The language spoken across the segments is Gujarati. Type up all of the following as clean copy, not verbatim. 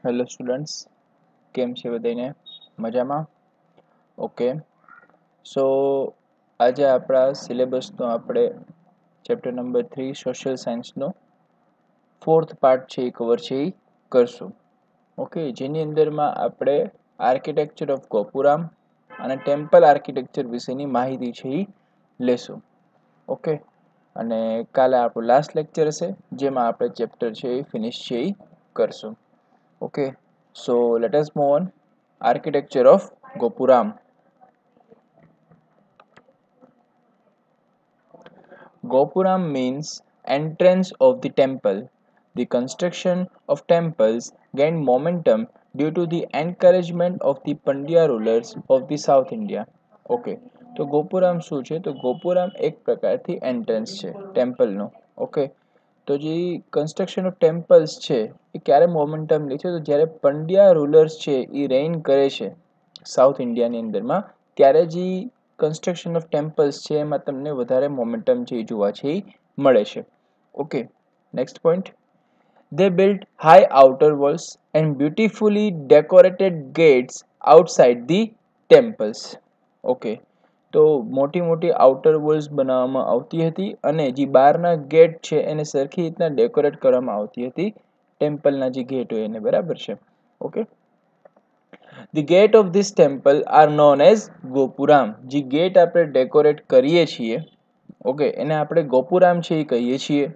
હેલો સ્ટુડન્ટ્સ, કેમ છે બધાને? મજામાં? ઓકે. સો આજે આપણા સિલેબસનો આપણે ચેપ્ટર નંબર 3 સોશિયલ સાયન્સનો ફોર્થ પાર્ટ છે એ કવર છે એ કરશું. ઓકે, જેની અંદરમાં આપણે આર્કિટેક્ચર ઓફ ગોપુરામ અને ટેમ્પલ આર્કિટેક્ચર વિશેની માહિતી છે એ લેશું. ઓકે, અને કાલે આપણું લાસ્ટ લેક્ચર હશે જેમાં આપણે ચેપ્ટર છે એ ફિનિશ છે એ કરશું. Okay, so let us move on. Architecture of Gopuram. Gopuram means entrance of the temple. The construction of temples gained momentum due to the encouragement of the Pandya rulers of the South India. Okay, તો ગોપુરામ શું છે? તો ગોપુરામ એક પ્રકારથી એન્ટ્રન્સ છે ટેમ્પલનો. ઓકે, તો જે કન્સ્ટ્રક્શન ઓફ ટેમ્પલ્સ છે એ ક્યારે મોમેન્ટમ લે છે? તો જ્યારે પંડ્યા રૂલર્સ છે એ રેઇન કરે છે સાઉથ ઇન્ડિયાની અંદરમાં, ત્યારે જે કન્સ્ટ્રક્શન ઓફ ટેમ્પલ્સ છે એમાં તમને વધારે મોમેન્ટમ છે એ જોવા છે એ મળે છે. Okay, next point. They built high outer walls and beautifully decorated gates outside the temples. Okay, તો મોટી મોટી આઉટર વોલ્સ બનાવવામાં આવતી હતી અને જે બહારના ગેટ છે એને સરખી રીતના ડેકોરેટ કરવામાં આવતી હતી ટેમ્પલના જે ગેટ હોય એને, બરાબર છે? Okay, the gate of this temple are known as gopuram. જે ગેટ આપણે ડેકોરેટ કરીએ છીએ, ઓકે, એને આપણે ગોપુરામ છે એ કહીએ છીએ.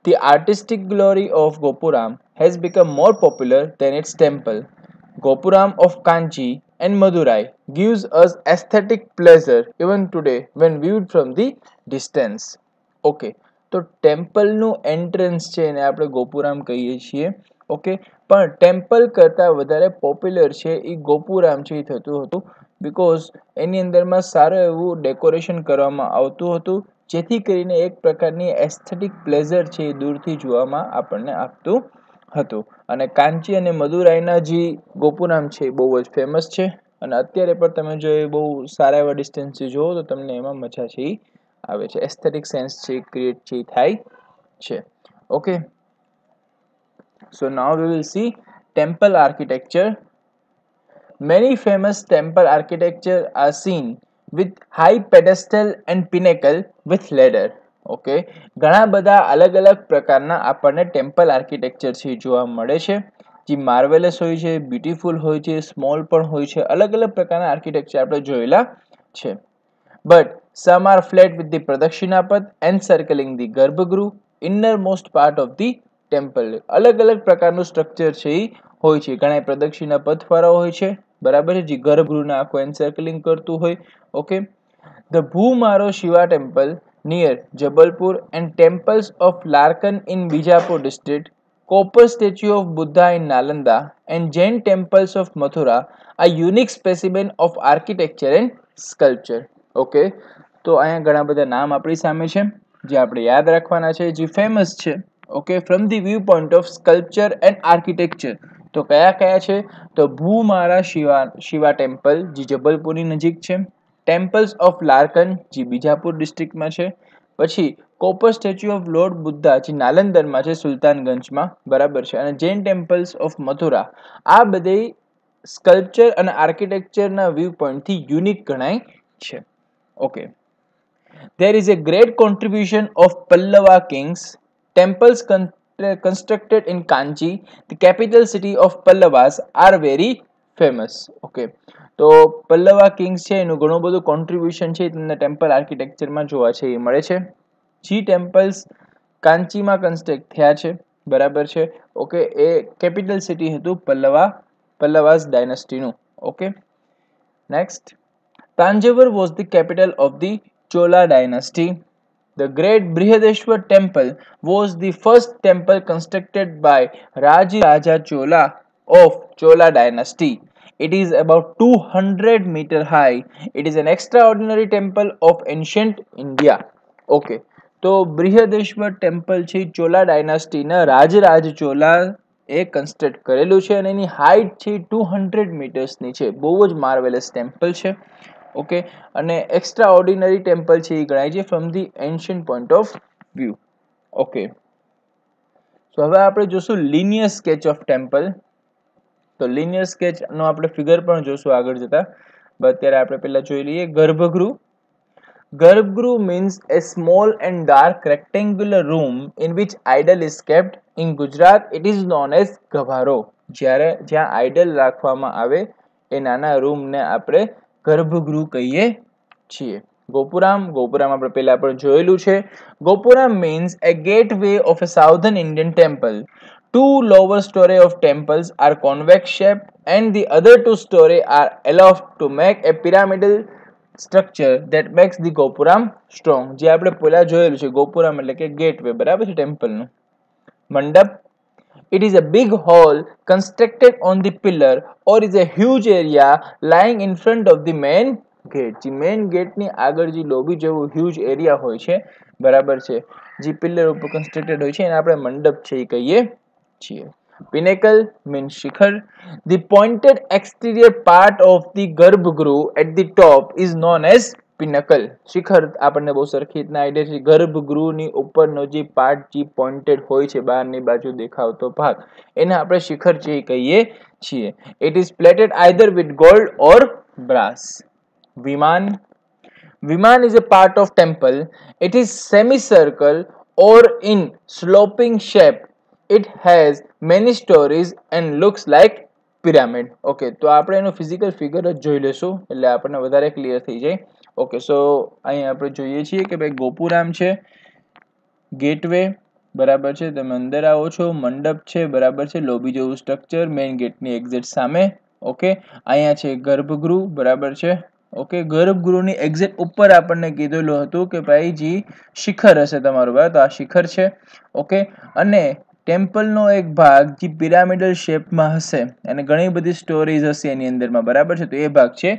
The artistic glory of Gopuram has become more popular than its temple. Gopuram of Kanchi and Madurai gives us aesthetic pleasure even today when viewed from the distance. Okay, તો ટેમ્પલનું એન્ટ્રન્સ છે એને આપણે ગોપુરામ કહીએ છીએ. ઓકે, પણ ટેમ્પલ કરતાં વધારે પોપ્યુલર છે એ ગોપુરામ છે એ થતું હતું, બિકોઝ એની અંદરમાં સારું એવું ડેકોરેશન કરવામાં આવતું હતું, જેથી કરીને એક પ્રકારની એસ્થેટિક પ્લેઝર છે એ દૂરથી જોવામાં આપણને આપતું હતું. અને કાંચી અને મદુરાઈના જે ગોપુરામ છે એ બહુ જ ફેમસ છે અને અત્યારે પણ તમે જો એ બહુ સારા એવા ડિસ્ટન્સથી જુઓ તો તમને એમાં મજા છે એ આવે છે, એસ્થેટિક સેન્સ છે એ ક્રિએટ છે એ થાય છે. Okay, so now we will see temple architecture. Many famous temple architecture are seen with high pedestal and pinnacle with ladder. Okay, ઘણા બધા અલગ અલગ પ્રકારના આપણને ટેમ્પલ આર્કિટેક્ચર છે જોવા મળે છે, જે માર્વેલસ હોય છે, બ્યુટીફુલ હોય છે, સ્મોલ પણ હોય છે, અલગ અલગ પ્રકારના આર્કિટેક્ચર આપણે જોયેલા છે. But some are flat with the પ્રદક્ષિણાપથ encircling the garbhagriha innermost part of the temple. અલગ અલગ પ્રકારનું સ્ટ્રક્ચર છે એ હોય છે. ઘણા પ્રદક્ષિણા પથવાળા હોય છે, બરાબર છે, જે ગર્ભગૃહને આખું એન્સર્કલિંગ કરતું હોય. Okay, the Bhumara Shiva temple near Jabalpur and temples of Larkan in Bijapur district, copper statue of Buddha in Nalanda and Jain temples of Mathura are unique specimen of architecture and sculpture. Okay, તો અહીંયા ઘણા બધા નામ આપણી સામે છે જે આપણે યાદ રાખવાના છે, જે ફેમસ છે. Okay, from the view point of sculpture and architecture, તો કયા કયા છે? તો ભૂમારા શિવા ટેમ્પલ જે જબલપુરની નજીક છે, ટેમ્પલ્સ ઓફ લાર્કન જે બીજાપુર ડિસ્ટ્રિક્ટમાં છે, પછી copper statue of lord Buddha જે નાલંદરમાં છે સુલતાનગંજમાં, બરાબર છે, અને જૈન ટેમ્પલ્સ ઓફ મથુરા. આ બધી સ્કલ્પચર અને આર્કિટેક્ચરના વ્યૂ પોઈન્ટથી યુનિક ગણાય છે. Okay, there is a great contribution of Pallava kings. Temples constructed in Kanchi, the capital city of Pallavas, are very famous. Okay, તો પલ્લવા કિંગ્સ છે એનું ઘણું બધું કોન્ટ્રીબ્યુશન છે તમને ટેમ્પલ આર્કિટેક્ચરમાં જોવા છે એ મળે છે. જે ટેમ્પલ્સ કાંચીમાં કન્સ્ટ્રક્ટ થયા છે, બરાબર છે, ઓકે, એ કેપિટલ સિટી હતું પલ્લવાસ ડાયનેસ્ટીનું. Okay, next. Tanjavur was the capital of the Chola dynasty. The great Brihadeshwar temple was the first temple constructed by Rajaraja Chola of Chola dynasty. It is about 200-meter high. It is an extraordinary temple of ancient India. Okay, તો બૃહદેશ્વર ટેમ્પલ છે ચોલા ડાયનાસ્ટીના રાજરાજ ચોલા એ કન્સ્ટ્રક્ટ કરેલું છે અને એની હાઇટ છે 200 મીટર્સની છે. બહુ જ માર્વેલસ ટેમ્પલ છે. ઓકે, અને એક્સ્ટ્રા ઓર્ડિનરી ટેમ્પલ છે એ ગણાય છે from the ancient point of view. Okay, તો હવે આપણે જોશું લિનિયર સ્કેચ ઓફ ટેમ્પલ. તો લિનિયર સ્કેચનો આપણે ફિગર પણ જોશું આગળ જતા. અત્યારે આપણે પહેલા જોઈ લઈએ ગર્ભગૃહ. Garbhagruh means a small and dark rectangular room in which idol is kept. In Gujarat, it is known as ગભારો. જ્યાં આઇડલ રાખવામાં આવે એ નાના રૂમને આપણે ગર્ભગૃહ કહીએ છીએ. ગોપુરામ આપણે પહેલા જોયેલું છે. ગોપુરામ means a gateway of a southern Indian temple. Two lower story of temples are convex shaped and the other two story are aloft to make a pyramidal structure that makes the gopuram strong. જે આપણે પહેલા જોયેલું છે ગોપુરામ એટલે કે ગેટવે, બરાબર છે ટેમ્પલનું. મંડપ, it is a big hall constructed on the pillar or is a huge area lying in front of the main gate. જે મેઇન ગેટની આગળ જે લોબી જેવું હ્યુજ એરિયા હોય છે, બરાબર છે, જે પિલર ઉપર કન્સ્ટ્રક્ટેડ હોય છે એને આપણે મંડપ છે એ કહીએ છીએ. Pinnacle means શિખર. The pointed exterior part of the garbhagruh at the top is known as pinnacle. શિખર આપણને બહુ સરખી રીતના આઈડિયા છે. ગર્ભગૃહની ઉપરનો જે પાર્ટ જે પોઇન્ટેડ હોય છે, બહારની બાજુ દેખાવતો ભાગ, એને આપણે શિખર છે એ કહીએ છીએ. It is plated either with gold or brass. વિમાન. Viman is a part of temple. It is semicircle or in sloping shape. It has many stories and looks like pyramid. Okay, તો આપણે એનો ફિઝિકલ ફિગર જ જોઈ લેશું એટલે આપણને વધારે ક્લિયર થઈ જાય. ઓકે, સો અહીં આપણે જોઈએ છીએ કે ભાઈ ગોપુરામ છે, ગેટવે, બરાબર છે, તમે અંદર આવો છો, મંડપ છે, બરાબર છે, લોબી જેવું સ્ટ્રક્ચર મેઇન ગેટની એક્ઝેક્ટ સામે. ઓકે, અહીંયા છે ગર્ભગૃહ, બરાબર છે. ઓકે, ગર્ભગૃહની એક્ઝેક્ટ ઉપર આપણને કીધેલું હતું કે ભાઈ જી શિખર હશે તમારું, બરાબર, તો આ શિખર છે. ઓકે, અને ટેમ્પલનો એક ભાગ જે પિરામિડલ શેપમાં હશે અને ઘણી બધી સ્ટોરીઝ હશે એની અંદરમાં, બરાબર છે, તો એ ભાગ છે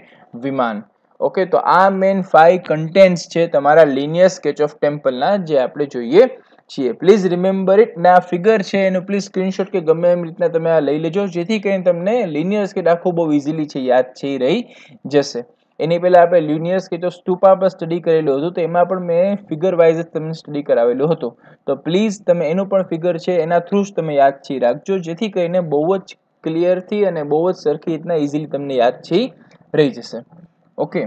વિમાન. ઓકે, તો આ મેઇન 5 કન્ટેન્ટ્સ છે તમારા લિનિયર સ્કેચ ઓફ ટેમ્પલના, જે આપણે જોઈએ છીએ. Please remember it. ને આ ફિગર છે એનું પ્લીઝ સ્ક્રીનશોટ કે ગમે એમ રીતના તમે આ લઈ લેજો, જેથી કરીને તમને લિનિયર સ્કેચ આખું બહુ ઇઝીલી છે યાદ છે રહી જશે. એની પહેલા આપણે લિનિયર સ્કેચ ઓફ સ્ટુપા પર સ્ટડી કરેલું હતું, તો એમાં પણ મેં ફિગર વાઇઝ જ તમને સ્ટડી કરાવેલું હતું. તો પ્લીઝ તમે એનું પણ ફિગર છે એના થ્રુ જ તમે યાદ છે રાખજો, જેથી કરીને બહુ જ ક્લિયરથી અને બહુ જ સરખી રીતના ઇઝીલી તમને યાદ છે રહી જશે. Okay,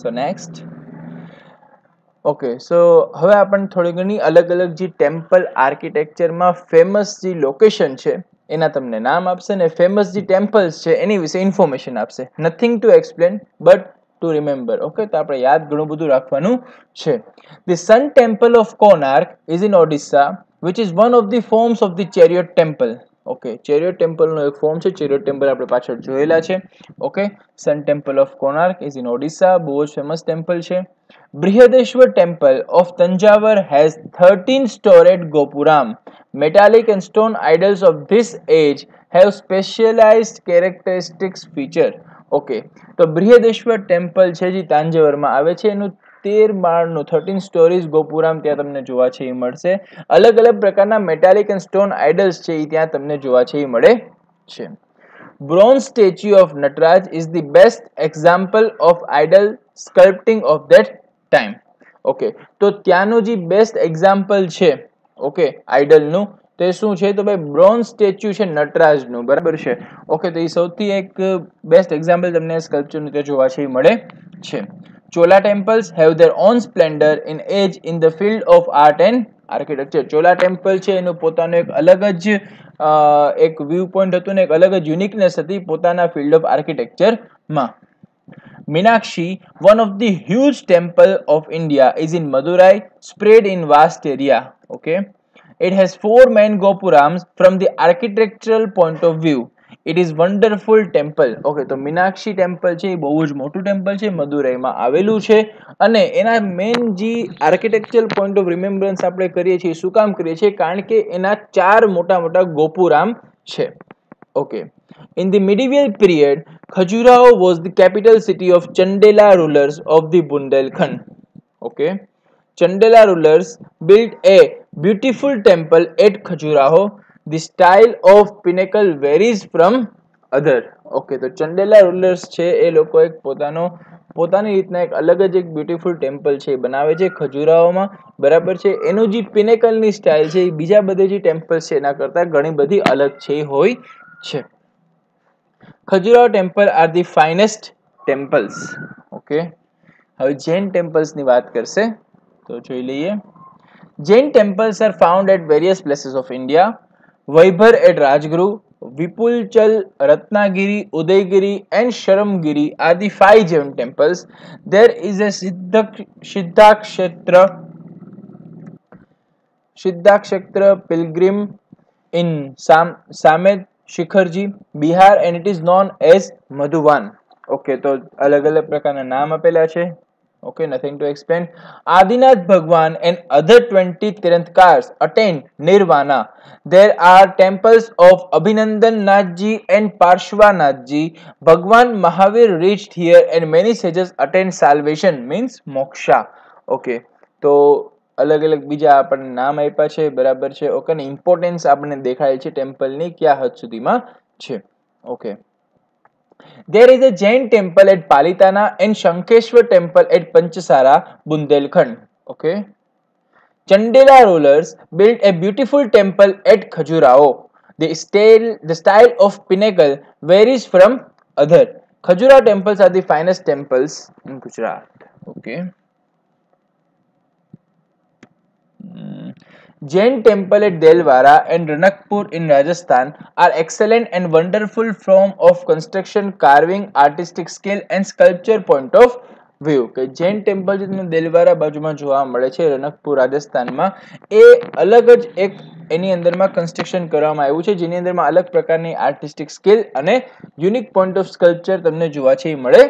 so next. ઓકે, સો હવે આપણને થોડી ઘણી અલગ અલગ જે ટેમ્પલ આર્કિટેક્ચરમાં ફેમસ જે લોકેશન છે એના તમને નામ આપશે ને ફેમસ જે ટેમ્પલ્સ છે એની વિશે ઇન્ફોર્મેશન આપશે. Nothing to explain but two remember. Okay, તો આપણે યાદ ઘણું બધું રાખવાનું છે. The Sun Temple of Konark is in Odisha, which is one of the forms of the chariot temple. Okay, chariot ટેમ્પલનો એક ફોર્મ છે. ચેરિયોટ ટેમ્પલ આપણે પાછળ જોયેલા છે. Okay, sun temple of Konark is in Odisha, બહુ જ ફેમસ ટેમ્પલ છે. Brihadeshwara temple of Thanjavur has 13 storied gopuram. Metallic and stone idols of this age have specialized characteristics feature. Okay, તો બૃહદેશ્વર ટેમ્પલ છે જે તાંજવરમાં આવે છે, એનું 13 માળનું 13 સ્ટોરીઝ ગોપુરામ ત્યાં તમને જોવા છે એ મળશે. અલગ અલગ પ્રકારના મેટાલિક એન્ડ સ્ટોન આઇડલ્સ છે એ ત્યાં તમને જોવા છે એ મળે છે. Bronze statue of Nataraj is the best example of idol sculpting of that time. Okay, તો ત્યાંનું જે બેસ્ટ એક્ઝામ્પલ છે, ઓકે, આઇડલનું, તે શું છે? તો ભાઈ બ્રોન્ઝ સ્ટેચ્યુ છે નટરાજનું, બરાબર છે. ઓકે, તો એ સૌથી એક બેસ્ટ એક્ઝામ્પલ તમને સ્કલ્પચરનું ત્યાં જોવા છે એ મળે છે. Chola temples have their own splendor in age in the field of art and architecture. Chola temple છે એનું પોતાનું એક અલગ જ એક વ્યૂ પોઈન્ટ હતું ને એક અલગ જ યુનિકનેસ હતી પોતાના ફિલ્ડ ઓફ આર્કિટેક્ચરમાં. Meenakshi, one of the huge temple of India, is in Madurai, spread in vast area. Okay, it has 4 main gopurams from the architectural point of view. It is wonderful temple. Okay, તો મીનાક્ષી ટેમ્પલ છે એ બહુ જ મોટું ટેમ્પલ છે, મદુરાઈમાં આવેલું છે અને એના મેઇન જે આર્કિટેક્ચરલ પોઈન્ટ ઓફ રિમેમ્બરન્સ આપણે કરીએ છીએ, શું કામ કરીએ છીએ? કારણ કે એના 4 મોટા મોટા ગોપુરામ છે. Okay, in the medieval period, Khajuraho was the capital city of Chandela rulers of the Bundelkhand. Okay, Chandela rulers built a beautiful temple at Khajuraho. The style of pinnacle varies from other. Okay, તો ચંડેલા રૂલર્સ છે એ લોકો એક પોતાની રીતના એક અલગ જ એક બ્યુટીફુલ ટેમ્પલ છે બનાવે છે ખજુરાહોમાં, બરાબર છે. એનું જે પિનેકલની સ્ટાઇલ છે એ બીજા બધા જે ટેમ્પલ છે એના કરતાં ઘણી બધી અલગ છે હોય છે. Khajuraho temple are the finest temples. Okay. હવે જૈન temples ની વાત કરશે તો જોઈ લઈએ. Jain temples are found at various places of India. Vaibhar at Rajguru, Vipulchal, Ratnagiri, Udaygiri and Sharamgiri are the 5 Jain temples. There is a Siddhakshatra pilgrim in Samed Shikharji, Bihar, and it is known as Madhuvan. Okay, તો અલગ અલગ પ્રકારના નામ આપેલા છે. Okay, nothing to explain. Adinath Bhagwan and other 20 Tirthankars attained Nirvana. There are temples of Abhinandan Nathji and Parshvanathji. Bhagwan Mahavir reached here and many sages attained salvation, means moksha. Okay, તો અલગ અલગ બીજા આપણને નામ આપ્યા છે, બરાબર છે. ઓકે, ને ઇમ્પોર્ટન્સ આપણને દેખાય છે ટેમ્પલની કયા હદ સુધીમાં છે. Okay. There is a Jain temple at Palitana and Shankeshwar temple at Panchasara, Bundelkhand. Okay. Chandela rulers built a beautiful temple at Khajuraho. The style of pinnacle varies from other. Khajuraho temples are the finest temples in Gujarat. Okay. Jain temple at Delwara and Ranakpur in Rajasthan are excellent and wonderful form of construction, carving, artistic skill and sculpture point of view. કે જૈન ટેમ્પલ જે તમને દેલવારા બાજુમાં જોવા મળે છે રનકપુર રાજસ્થાનમાં, એ અલગ જ એક એની અંદરમાં કન્સ્ટ્રક્શન કરવામાં આવ્યું છે, જેની અંદરમાં અલગ પ્રકારની આર્ટિસ્ટિક સ્કિલ અને યુનિક પોઈન્ટ ઓફ સ્કલ્પચર તમને જોવા છે મળે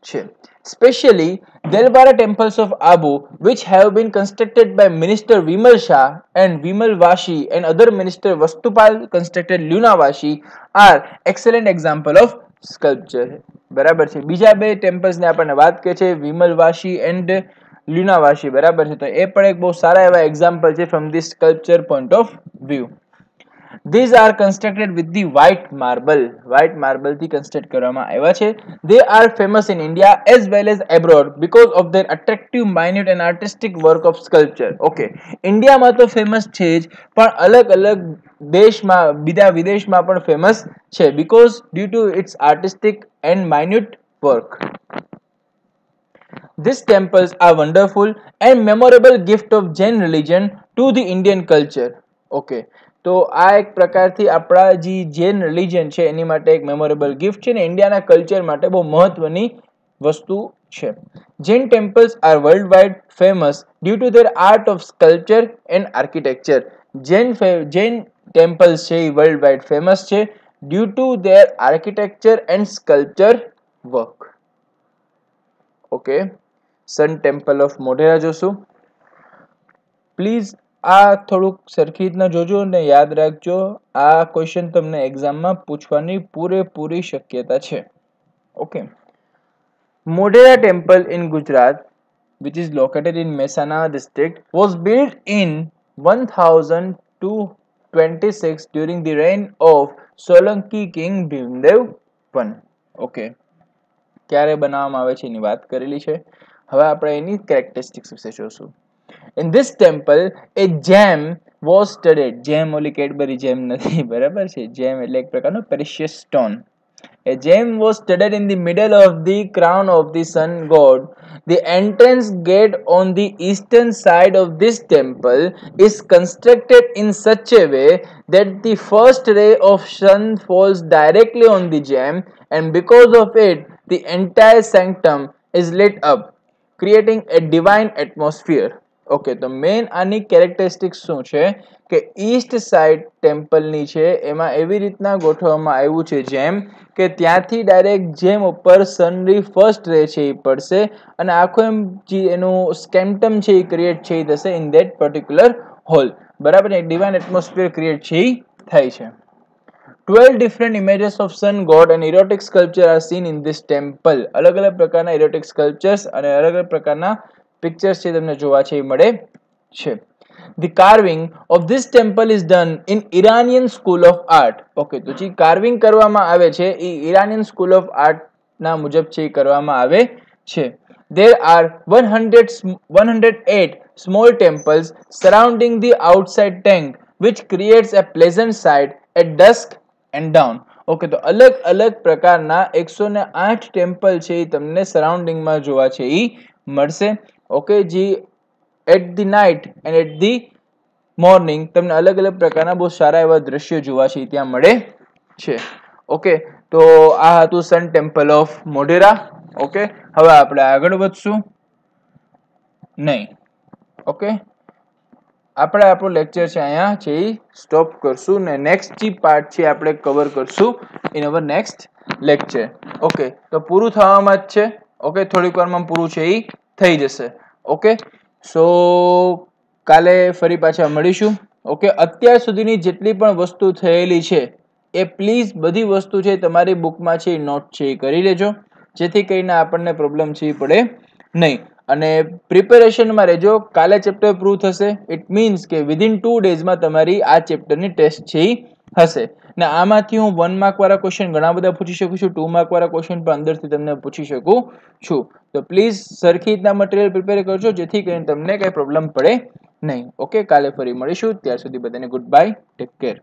છે. Especially Delwara temples of Abu, which have been constructed by Minister Vimal Shah and Vimal Vashi and other Minister Vastupal constructed Lunavashi, are excellent example of sculpture. બરાબર છે. બીજા બે ટેમ્પલ્સ ને આપણને વાત કરે છે વિમલ વાશી એન્ડ લ્યુનાવાશી, બરાબર છે. તો એ પણ એક બહુ સારા એવા એક્ઝામ્પલ છે from the sculpture point of view. These are constructed with the white marble. White marble થી construct કરવામાં આવ્યા છે. They are famous in India as well as abroad because of their attractive, minute and artistic work of sculpture. Okay, India માં તો famous છે જ, પણ અલગ અલગ દેશમાં બીજા વિદેશમાં પણ famous છે because due to its artistic and minute work. These temples are wonderful and memorable gift of Jain religion to the Indian culture. Okay. તો આ એક પ્રકારથી આપણા જે જૈન રિલિજન છે એની માટે એક મેમોરેબલ ગિફ્ટ છે ને ઇન્ડિયાના કલ્ચર માટે બહુ મહત્વની વસ્તુ છે. Jain temples are world wide famous due to their art of sculpture and architecture. Jain temples છે એ વર્લ્ડ વાઇડ ફેમસ છે due to their architecture and sculpture work. Okay, sun temple of Modhera જોશું. પ્લીઝ આ થોડુંક સરખી રીતના જોજો અને યાદ રાખજો. આ ક્વેશ્ચન તમને એક્ઝામમાં પૂછવાની પૂરેપૂરી શક્યતા છે. Okay. Modhera temple in Gujarat which is located in Mehsana district was built in 1226 during the reign of Solanki king Bhimdev I. Okay, ક્યારે બનાવવામાં આવે છે એની વાત કરેલી છે. હવે આપણે એની કેરેક્ટરિસ્ટિક્સ વિશે જોશું. In this temple, a gem was studied. Gem ઓલી કેડબરી જેમ નથી, બરાબર છે. જેમ એટલે એક પ્રકારનો precious stone. A gem was studied in the middle of the crown of the sun god. The entrance gate on the eastern side of this temple is constructed in such a way that the first ray of sun falls directly on the gem, and because of it, the entire sanctum is lit up, creating a divine atmosphere. Okay, તો મેઇન આની કેરેક્ટરિસ્ટિક્સ શું છે કે ઈસ્ટ સાઇડ ટેમ્પલની છે એમાં એવી રીતના ગોઠવવામાં આવ્યું છે જેમ કે ત્યાંથી ડાયરેક્ટ જેમ ઉપર સનની ફર્સ્ટ રે છે એ પડશે અને આખું એમ જે એનું સ્કેમ્ટમ છે એ ક્રિએટ છે એ થશે ઇન ધેટ પર્ટિક્યુલર હોલ, બરાબર. એક ડિવાઇન એટમોસ્ફિયર ક્રિએટ છે એ થાય છે. 12 different images of sun god and erotic sculpture are seen in this temple. अलग अलग प्रकारना erotic sculptures અને अलग अलग प्रकारना pictures છે તમને જોવા છે મળે છે. The carving of this temple is done in Iranian school of art. Okay, તો જે carving કરવામાં આવે છે એ Iranian school of art ના મુજબ છે કરવામાં આવે છે. There are 108 small temples surrounding the outside tank which creates a pleasant sight at dusk and dawn. Okay, તો અલગ અલગ પ્રકારના 108 ટેમ્પલ છે એ તમને સરાઉન્ડિંગમાં જોવા છે એ મળશે. ઓકે, જે at the night and at the morning તમને અલગ અલગ પ્રકારના બહુ સારા એવા દ્રશ્યો જોવા છે ત્યાં મળે છે. ઓકે, તો આ હતું સન ટેમ્પલ ઓફ મોઢેરા. ઓકે, હવે આપણે આગળ વધશું નહીં. ઓકે, આપણે આપણો લેક્ચર છે અહીંયા છે એ સ્ટોપ કરશું ને નેક્સ્ટ જે પાર્ટ છે આપણે કવર કરશું in our next lecture. Okay, તો પૂરું થવામાં જ છે. ઓકે, થોડીક વારમાં પૂરું છે એ થઈ જશે. ઓકે, સો કાલે ફરી પાછા મળીશું. ઓકે, અત્યાર સુધીની જેટલી પણ વસ્તુ થયેલી છે એ પ્લીઝ બધી વસ્તુ છે તમારી બુકમાં છે એ નોટ છે એ કરી લેજો, જેથી કરીને આપણને પ્રોબ્લેમ છે એ પડે નહીં. અને પ્રિપેરેશનમાં રહેજો. કાલે ચેપ્ટર પૂરું થશે, ઇટ મીન્સ કે વિધિન 2 ડેઝમાં તમારી આ ચેપ્ટરની ટેસ્ટ છે એ હશે. ને આમાંથી હું 1 માર્ક વાળા ક્વેશ્ચન ઘણા બધા પૂછી શકું છું, 2 માર્ક વાળા ક્વેશ્ચન પણ અંદરથી તમને પૂછી શકું છું. તો પ્લીઝ સરખી રીતના મટીરિયલ પ્રિપેર કરજો, જેથી કરીને તમને કંઈ પ્રોબ્લેમ પડે નહીં. ઓકે, કાલે ફરી મળીશું. ત્યાર સુધી બધાને ગુડ બાય, ટેક કેર.